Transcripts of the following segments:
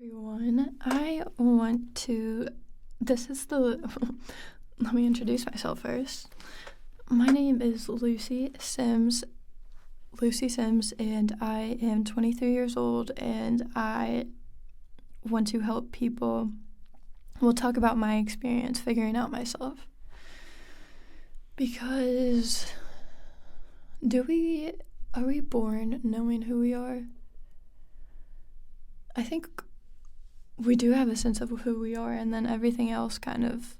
Everyone, let me introduce myself first. My name is Lucy Sims, and I am 23 years old, and I want to help people. We'll talk about my experience figuring out myself. Because are we born knowing who we are? I think we do have a sense of who we are, and then everything else kind of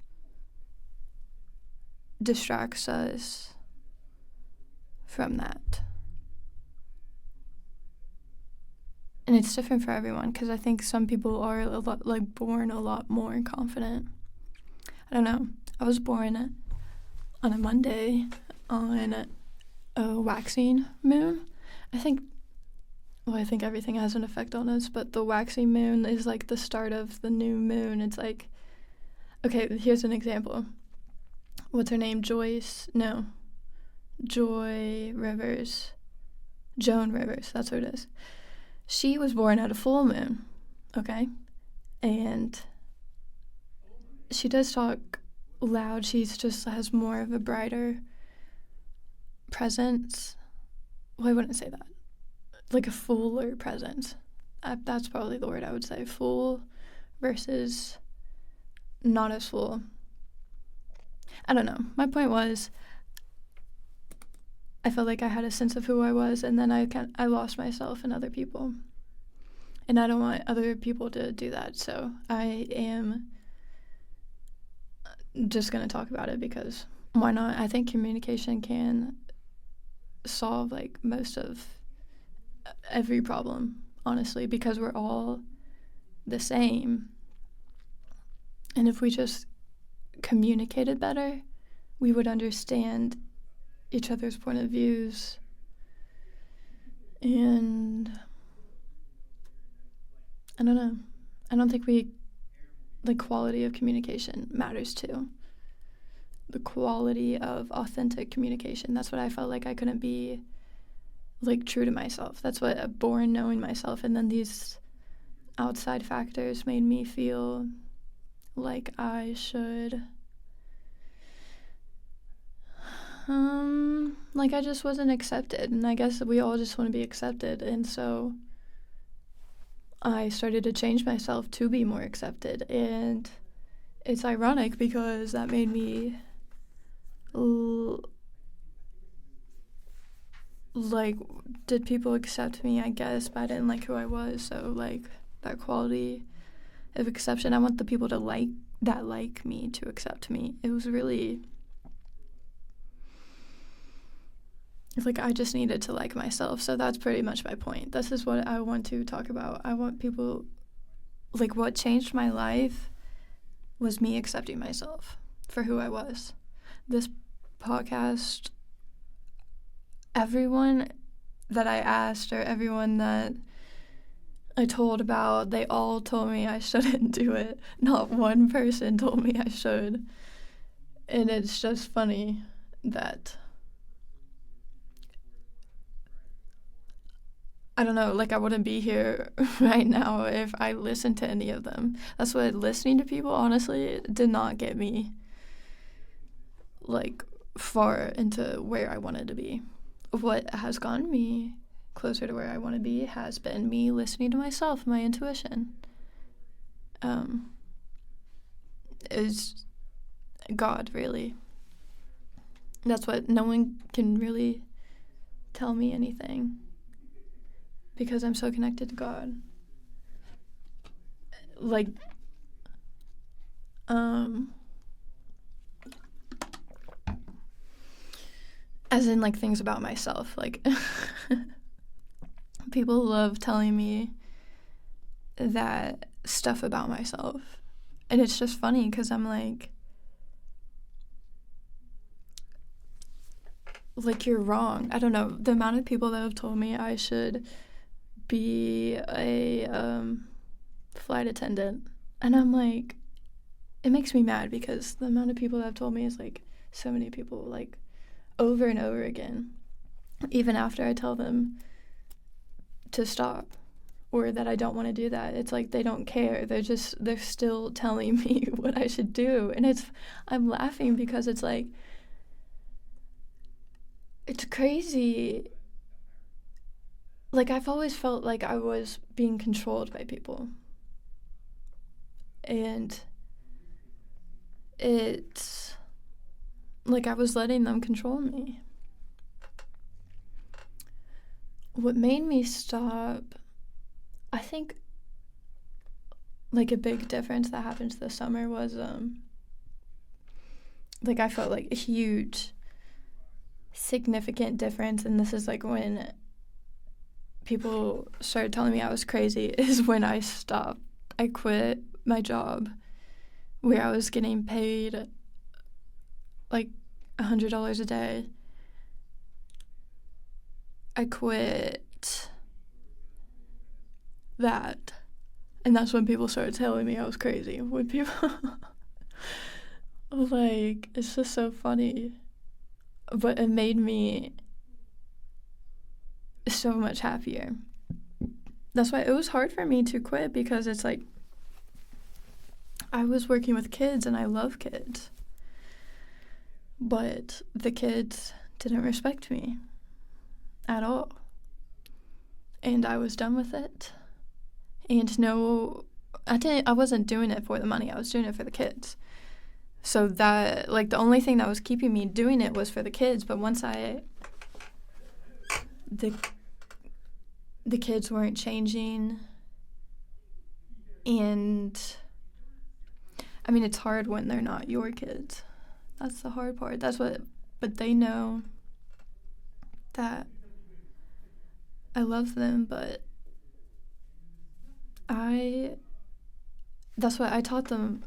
distracts us from that. And it's different for everyone, because I think some people are born a lot more confident. I don't know. I was born on a Monday on a waxing moon. I think everything has an effect on us, but the waxing moon is like the start of the new moon. It's like, okay, here's an example. What's her name? Joan Rivers, that's what it is. She was born at a full moon, okay? And she does talk loud. She just has more of a brighter presence. Well, I wouldn't say that. Like a fuller presence. That's probably the word I would say. Full versus not as full. I don't know. My point was, I felt like I had a sense of who I was, and then I lost myself in other people. And I don't want other people to do that, so I am just going to talk about it because why not? I think communication can solve like most of every problem, honestly, because we're all the same. And if we just communicated better, we would understand each other's point of views. And I don't know. I don't think the quality of communication matters too. The quality of authentic communication. That's what I felt like I couldn't be like true to myself. That's what born knowing myself, and then these outside factors made me feel like I should like I just wasn't accepted, and I guess we all just want to be accepted, and so I started to change myself to be more accepted. And it's ironic because that made me did people accept me? I guess, but I didn't like who I was. So like that quality of acceptance, I want the people to like me to accept me. It was really like I just needed to like myself. So that's pretty much my point. This is what I want to talk about. I want people, like, what changed my life was me accepting myself for who I was. This podcast, everyone that I asked or everyone that I told about, they all told me I shouldn't do it. Not one person told me I should. And it's just funny that, I don't know, like I wouldn't be here right now if I listened to any of them. That's what listening to people, honestly, did not get me like far into where I wanted to be. What has gotten me closer to where I want to be has been me listening to myself, my intuition. Is God, really. That's what, no one can really tell me anything because I'm so connected to God. Like, as in like things about myself, like people love telling me that stuff about myself, and it's just funny because I'm like you're wrong. I don't know, the amount of people that have told me I should be a flight attendant, and I'm like, it makes me mad because the amount of people that have told me is like so many people, like over and over again, even after I tell them to stop. or that I don't want to do that. It's like they don't care. They're still telling me what I should do. And I'm laughing because it's like, it's crazy. Like, I've always felt like I was being controlled by people. And it's like I was letting them control me. What made me stop, I think, like, a big difference that happened this summer was, like, I felt like a huge, significant difference, and this is, like, when people started telling me I was crazy, is when I stopped. I quit my job where I was getting paid, like, $100 a day. I quit that. And that's when people started telling me I was crazy. When people, like, it's just so funny. But it made me so much happier. That's why it was hard for me to quit, because it's like, I was working with kids and I love kids. But the kids didn't respect me at all. And I was done with it. And no, I wasn't doing it for the money. I was doing it for the kids. So that, like, the only thing that was keeping me doing it was for the kids. But once the kids weren't changing. And, I mean, it's hard when they're not your kids. That's the hard part. But they know that I love them, but that's why I taught them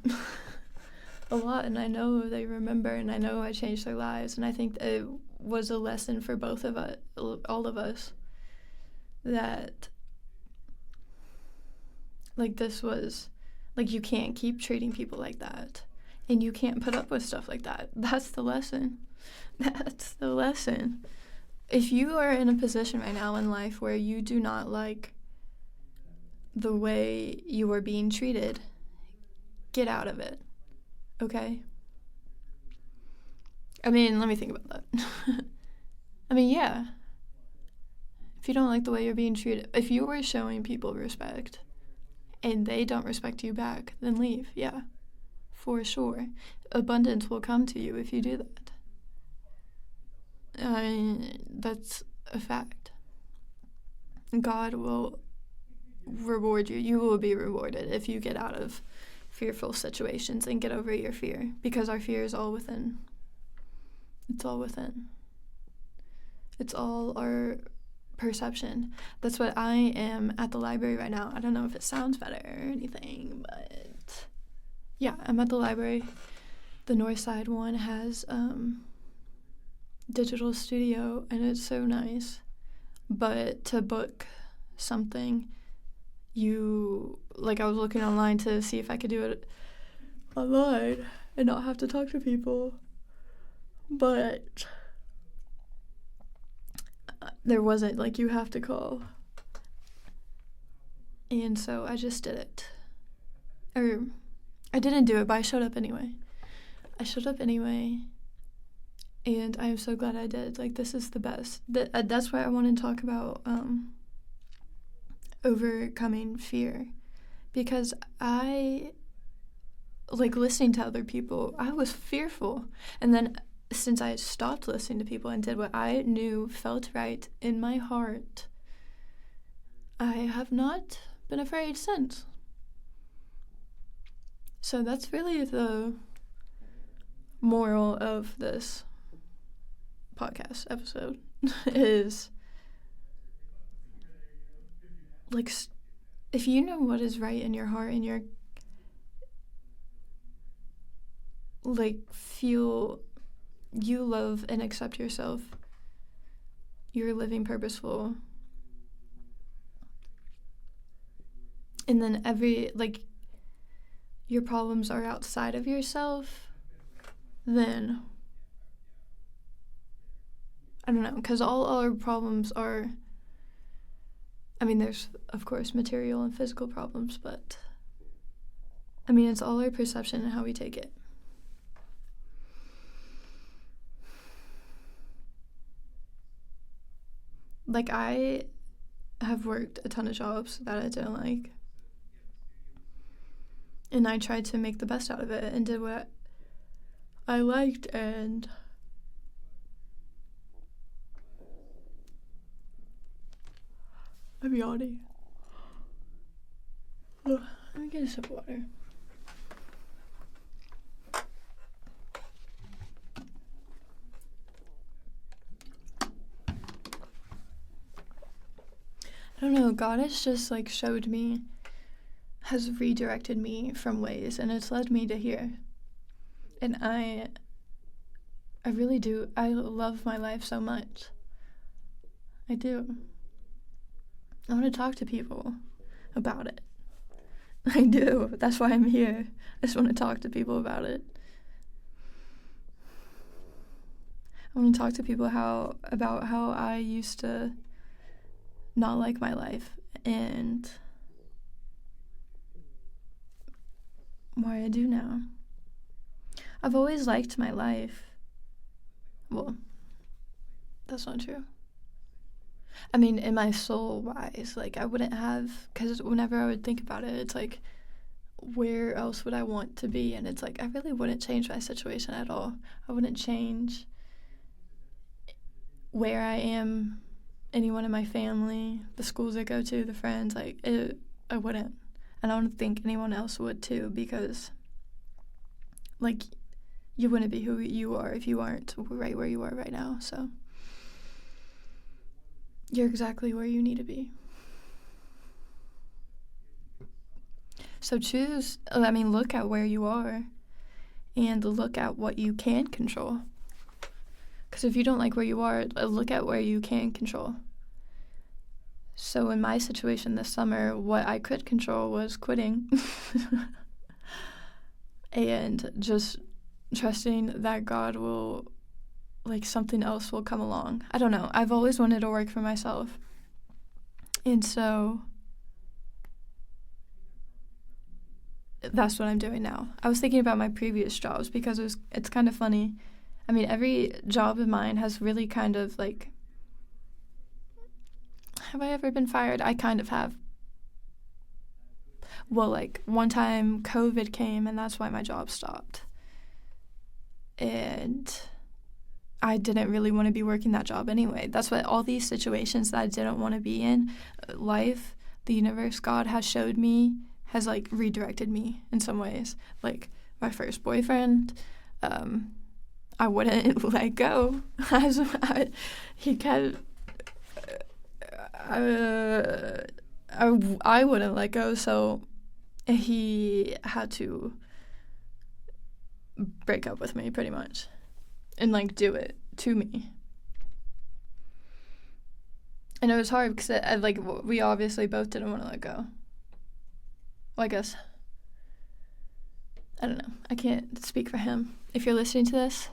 a lot, and I know they remember, and I know I changed their lives, and I think it was a lesson for both of us, all of us, that, like, this was, like, you can't keep treating people like that, and you can't put up with stuff like that. That's the lesson. That's the lesson. If you are in a position right now in life where you do not like the way you are being treated, get out of it, okay? I mean, let me think about that. I mean, yeah. If you don't like the way you're being treated, if you are showing people respect and they don't respect you back, then leave, yeah, for sure. Abundance will come to you if you do that. That's a fact. God will reward you. You will be rewarded if you get out of fearful situations and get over your fear, because our fear is all within. It's all within. It's all our perception. That's what I am at the library right now. I don't know if it sounds better or anything, but yeah, I'm at the library. The North Side one has digital studio, and it's so nice. But to book something, I was looking online to see if I could do it online and not have to talk to people, but there wasn't, like, you have to call. And so I just did it. Or I didn't do it, but I showed up anyway. And I am so glad I did. Like, this is the best. That's why I want to talk about overcoming fear. Because listening to other people, I was fearful. And then since I stopped listening to people and did what I knew felt right in my heart, I have not been afraid since. So that's really the moral of this podcast episode is, like, if you know what is right in your heart and you're, like, feel you love and accept yourself, you're living purposeful, and then your problems are outside of yourself, then I don't know, because all our problems are I mean, there's, of course, material and physical problems, but, I mean, it's all our perception and how we take it. Like, I have worked a ton of jobs that I didn't like, and I tried to make the best out of it and did what I liked, and I'm yawning. Ugh, let me get a sip of water. I don't know, God has just like has redirected me from ways, and it's led me to here. And I really do. I love my life so much. I do. I want to talk to people about it. I do. That's why I'm here. I just want to talk to people about it. I want to talk to people about how I used to not like my life and why I do now. I've always liked my life. Well, that's not true. I mean, in my soul-wise, like, I wouldn't have, because whenever I would think about it, it's like, where else would I want to be? And it's like, I really wouldn't change my situation at all. I wouldn't change where I am, anyone in my family, the schools I go to, the friends, like, I wouldn't. And I don't think anyone else would too, because, like, you wouldn't be who you are if you aren't right where you are right now, so you're exactly where you need to be. So look at where you are and look at what you can control. Because if you don't like where you are, look at where you can control. So in my situation this summer, what I could control was quitting and just trusting that God will, like, something else will come along. I don't know. I've always wanted to work for myself. And so that's what I'm doing now. I was thinking about my previous jobs because it's kind of funny. I mean, every job of mine has really kind of, like, have I ever been fired? I kind of have. Well, like, one time COVID came and that's why my job stopped. And I didn't really want to be working that job anyway. That's what all these situations that I didn't want to be in, life, the universe, God has showed me, has, like, redirected me in some ways. Like, my first boyfriend, I wouldn't let go. He kept, I wouldn't let go, so he had to break up with me pretty much and, like, do it to me. And it was hard because we obviously both didn't want to let go. Well, I guess, I don't know, I can't speak for him. If you're listening to this,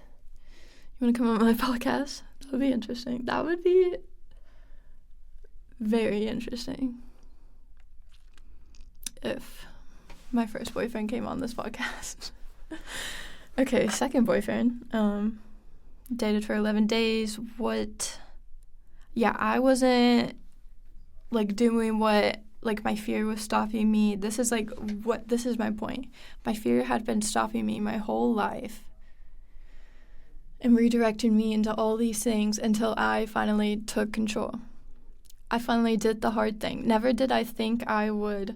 you want to come on my podcast? That would be interesting. That would be very interesting if my first boyfriend came on this podcast. Okay, second boyfriend, dated for 11 days. I wasn't, like, doing what, like, my fear was stopping me. This is my point. My fear had been stopping me my whole life and redirecting me into all these things until I finally took control. I finally did the hard thing. Never did I think I would,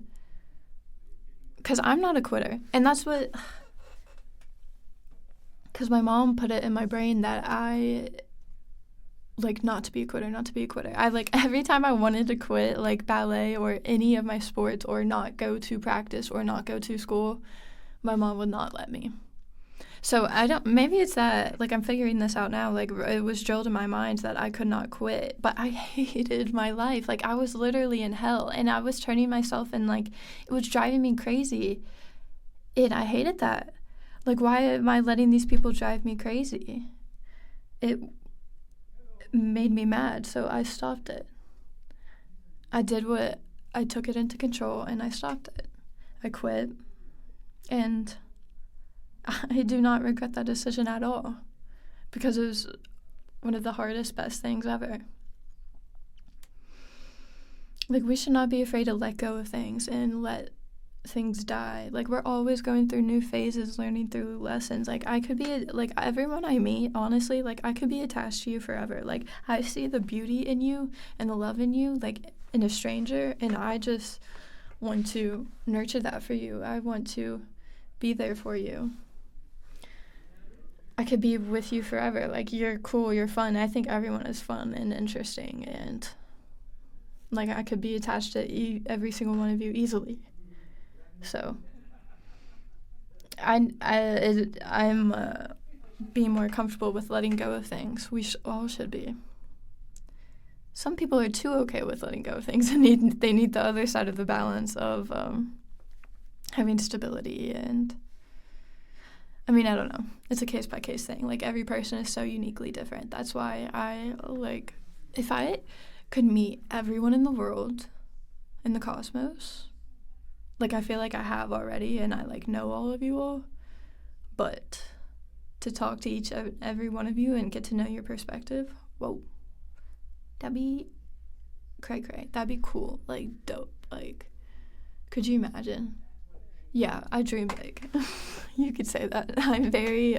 because I'm not a quitter. And that's because my mom put it in my brain that I, like, not to be a quitter. I, like, every time I wanted to quit, like, ballet or any of my sports or not go to practice or not go to school, my mom would not let me. So maybe it's that, like, I'm figuring this out now, like, it was drilled in my mind that I could not quit, but I hated my life. Like, I was literally in hell, and I was turning myself, and, like, it was driving me crazy, and I hated that. Like, why am I letting these people drive me crazy? It made me mad, so I stopped it. I took it into control and I stopped it. I quit, and I do not regret that decision at all, because it was one of the hardest, best things ever. Like, we should not be afraid to let go of things and let things die. Like, we're always going through new phases, learning through lessons. Like, I could be, like, everyone I meet, honestly, like, I could be attached to you forever. Like, I see the beauty in you and the love in you, like, in a stranger, and I just want to nurture that for you. I want to be there for you. I could be with you forever. Like, you're cool, you're fun. I think everyone is fun and interesting, and, like, I could be attached to every single one of you easily. So, I'm being more comfortable with letting go of things. We all should be. Some people are too okay with letting go of things, and they need the other side of the balance of having stability. And I mean, I don't know. It's a case-by-case thing. Like, every person is so uniquely different. That's why if I could meet everyone in the world, in the cosmos, like, I feel like I have already, and I, like, know all of you all, but to talk to every one of you and get to know your perspective, whoa, that'd be cray-cray. That'd be cool, like, dope. Like, could you imagine? Yeah, I dream big. You could say that. I'm very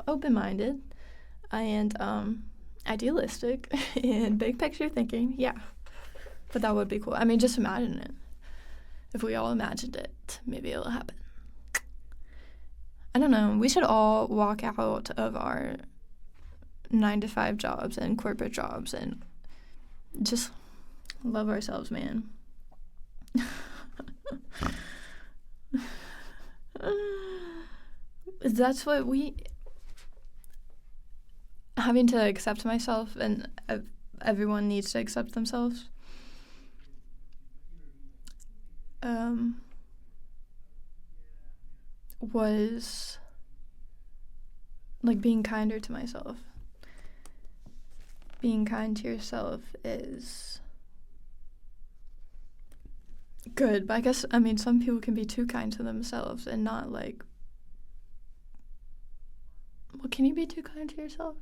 open-minded and idealistic and big picture thinking. Yeah, but that would be cool. I mean, just imagine it. If we all imagined it, maybe it'll happen. I don't know. We should all walk out of our 9-to-5 jobs and corporate jobs and just love ourselves, man. That's what having to accept myself, and everyone needs to accept themselves. Was like being kinder to myself. Being kind to yourself is good, but I guess, I mean, some people can be too kind to themselves and not, like, well, can you be too kind to yourself?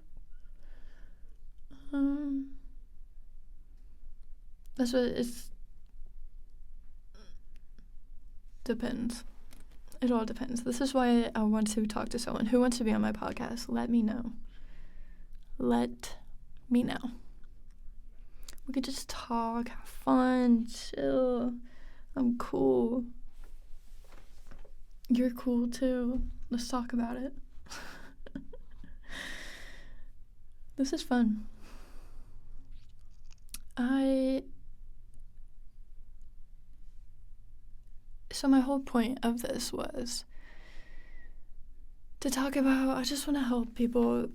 That's what it's depends. It all depends. This is why I want to talk to someone who wants to be on my podcast. Let me know. Let me know. We could just talk, have fun, chill. I'm cool. You're cool too. Let's talk about it. This is fun. So my whole point of this was to talk about, I just want to help people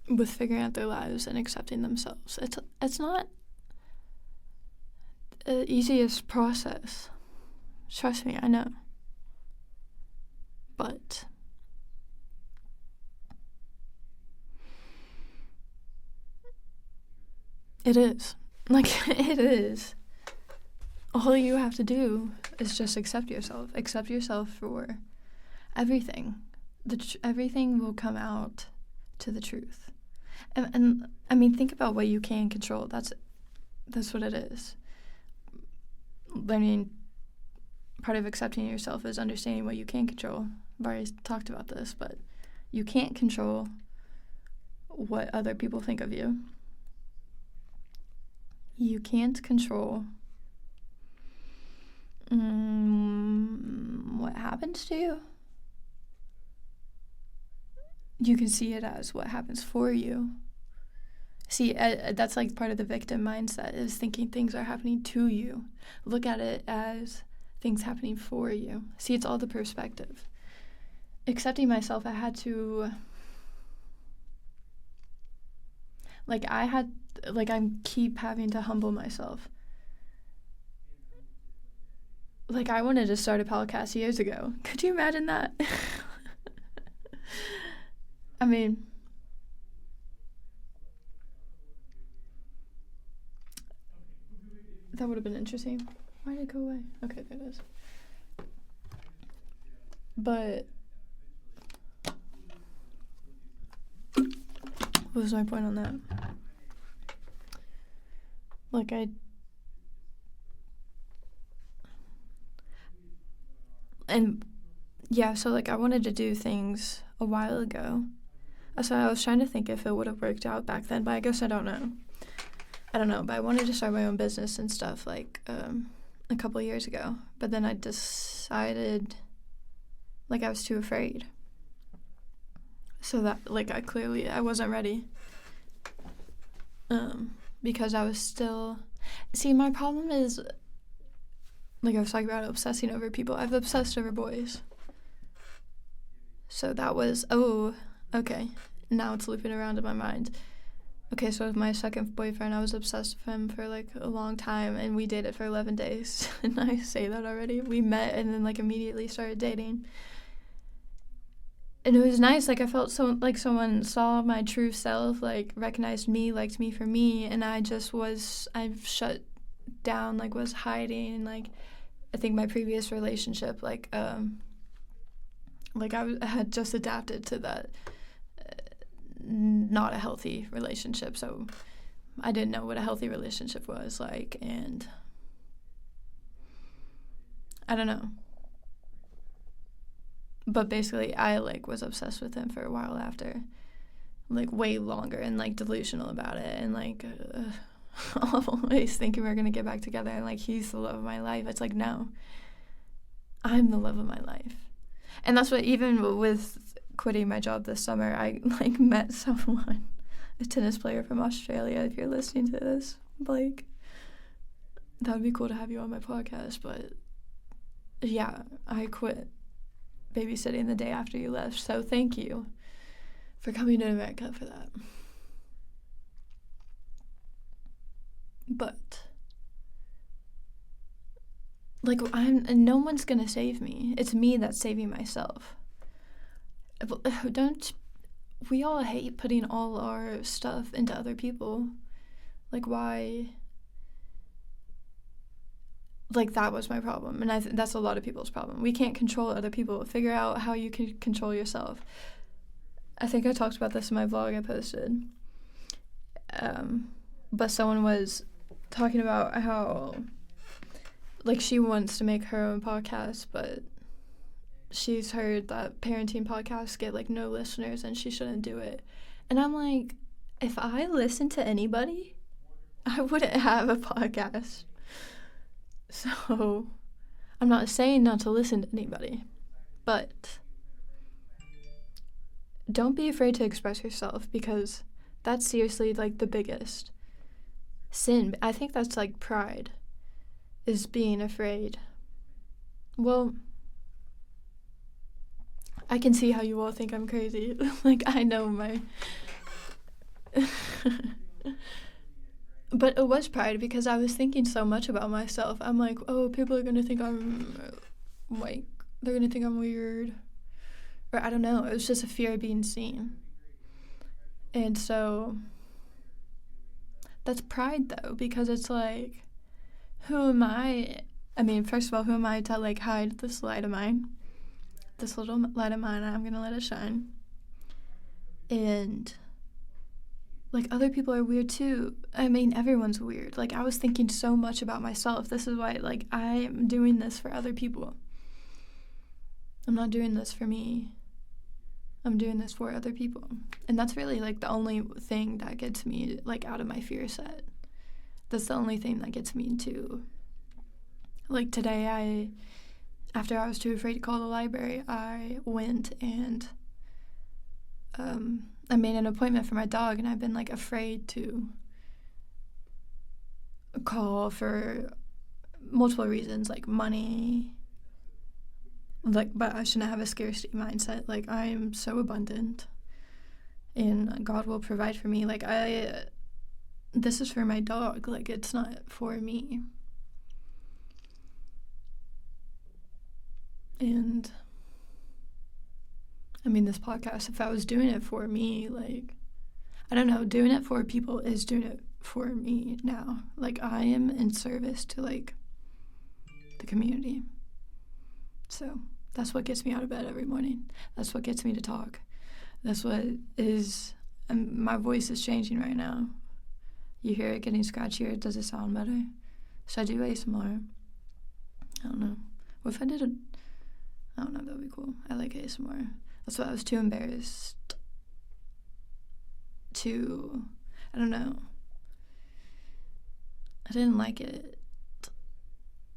with figuring out their lives and accepting themselves. It's not the easiest process. Trust me, I know. But it is. Like, it is. All you have to do is just accept yourself. Accept yourself for everything. Everything will come out to the truth. And I mean, think about what you can control. That's what it is. Learning, part of accepting yourself is understanding what you can control. I've already talked about this, but you can't control what other people think of you. You can't control what happens to you. You can see it as what happens for you. See, that's like part of the victim mindset, is thinking things are happening to you. Look at it as things happening for you. See, it's all the perspective. Accepting myself, I had to, I keep having to humble myself. Like, I wanted to start a podcast years ago. Could you imagine that? I mean, That would have been interesting. Why did it go away? Okay, there it is. But what was my point on that? Like, so, like, I wanted to do things a while ago. So I was trying to think if it would have worked out back then, but I guess I don't know. But I wanted to start my own business and stuff, like, a couple years ago. But then I decided, like, I was too afraid. So that, like, I wasn't ready. Because I was still... See, my problem is, like I was talking about, obsessing over people. I've obsessed over boys. So that was... Oh, okay. Now it's looping around in my mind. Okay, so with my second boyfriend, I was obsessed with him for, like, a long time, and we dated for 11 days. And I say that already. We met and then, like, immediately started dating. And it was nice. Like, I felt so, like, someone saw my true self, like, recognized me, liked me for me, and I've shut down, like, was hiding, and, like, I think my previous relationship, like, I had just adapted to that, not a healthy relationship, so I didn't know what a healthy relationship was like, and I don't know. But basically, I, like, was obsessed with him for a while after, like, way longer, and, like, delusional about it, and, like, always thinking we were gonna get back together, and, like, he's the love of my life. It's like, no, I'm the love of my life. And that's what, even with quitting my job this summer, I, like, met someone, a tennis player from Australia. If you're listening to this, Blake, that would be cool to have you on my podcast. But yeah, I quit babysitting the day after you left, so thank you for coming to America for that. But, like, no one's gonna save me. It's me that's saving myself. Don't we all hate putting all our stuff into other people? Like, why? Like, that was my problem, and that's a lot of people's problem. We can't control other people. Figure out how you can control yourself. I think I talked about this in my vlog I posted. But someone was talking about how, like, she wants to make her own podcast, but she's heard that parenting podcasts get, like, no listeners, and she shouldn't do it. And I'm like, if I listened to anybody, I wouldn't have a podcast. So, I'm not saying not to listen to anybody, but don't be afraid to express yourself, because that's seriously, like, the biggest sin. I think that's, like, pride, is being afraid. Well, I can see how you all think I'm crazy. Like, I know my... But it was pride, because I was thinking so much about myself. I'm like, oh, people are going to think I'm, like, they're going to think I'm weird. Or I don't know. It was just a fear of being seen. And so, that's pride, though, because it's like, who am I? I mean, first of all, who am I to, like, hide this light of mine? This little light of mine, I'm going to let it shine. And, like, other people are weird too. I mean, everyone's weird. Like, I was thinking so much about myself. This is why, like, I'm doing this for other people. I'm not doing this for me. I'm doing this for other people. And that's really, like, the only thing that gets me, like, out of my fear set. That's the only thing that gets me into, like, today, after I was too afraid to call the library, I went and I made an appointment for my dog, and I've been, like, afraid to call for multiple reasons, like money, like, but I shouldn't have a scarcity mindset. Like, I am so abundant, and God will provide for me. Like, this is for my dog. Like, it's not for me. And I mean, this podcast, if I was doing it for me, like, I don't know, doing it for people is doing it for me now. Like, I am in service to, like, the community. So that's what gets me out of bed every morning. That's what gets me to talk. That's what is, my voice is changing right now. You hear it getting scratchier. Does it sound better? Should I do ASMR? I don't know. What if I did I don't know, that would be cool. I like ASMR. That's why I was too embarrassed to, I don't know. I didn't like it.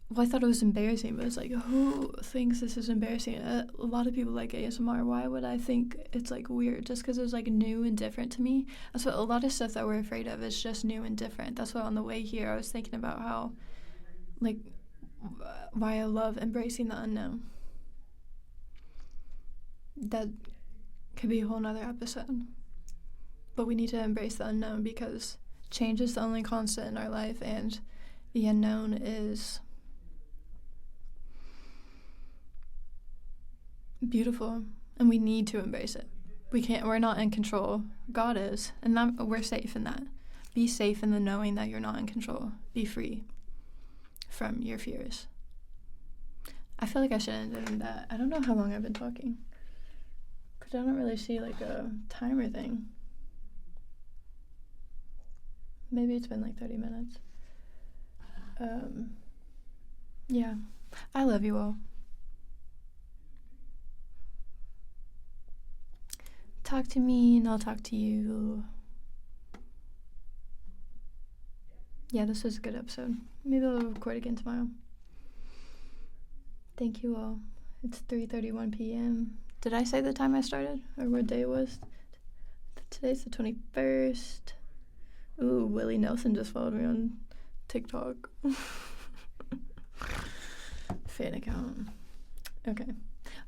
Well, I thought it was embarrassing, but it's like, who thinks this is embarrassing? A lot of people like ASMR. Why would I think it's, like, weird? Just because it was, like, new and different to me? That's what a lot of stuff that we're afraid of is just new and different. That's why on the way here I was thinking about how, like, why I love embracing the unknown. That could be a whole nother episode. But we need to embrace the unknown because change is the only constant in our life, and the unknown is beautiful, and we need to embrace it. We're not in control. God is, and we're safe in that. Be safe in the knowing that you're not in control. Be free from your fears. I feel like I should end in that. I don't know how long I've been talking, because I don't really see, like, a timer thing. Maybe it's been like 30 minutes. Yeah. I love you all. Talk to me and I'll talk to you. Yeah, this was a good episode. Maybe I'll record again tomorrow. Thank you all. It's 3:31 p.m. Did I say the time I started or what day it was? Today's the 21st. Ooh, Willie Nelson just followed me on TikTok. Fan account. Okay.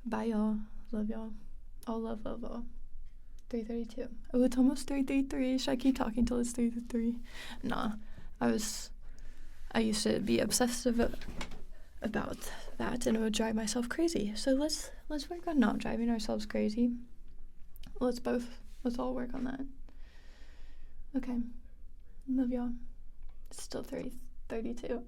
Bye, y'all. Love y'all. All love, love, all. 3:32. Oh, it's almost 3:33. Should I keep talking till it's 3:33? Nah. I used to be obsessive about that, and it would drive myself crazy. So let's work on not driving ourselves crazy. Let's all work on that. Okay. Love y'all. It's still 3:32.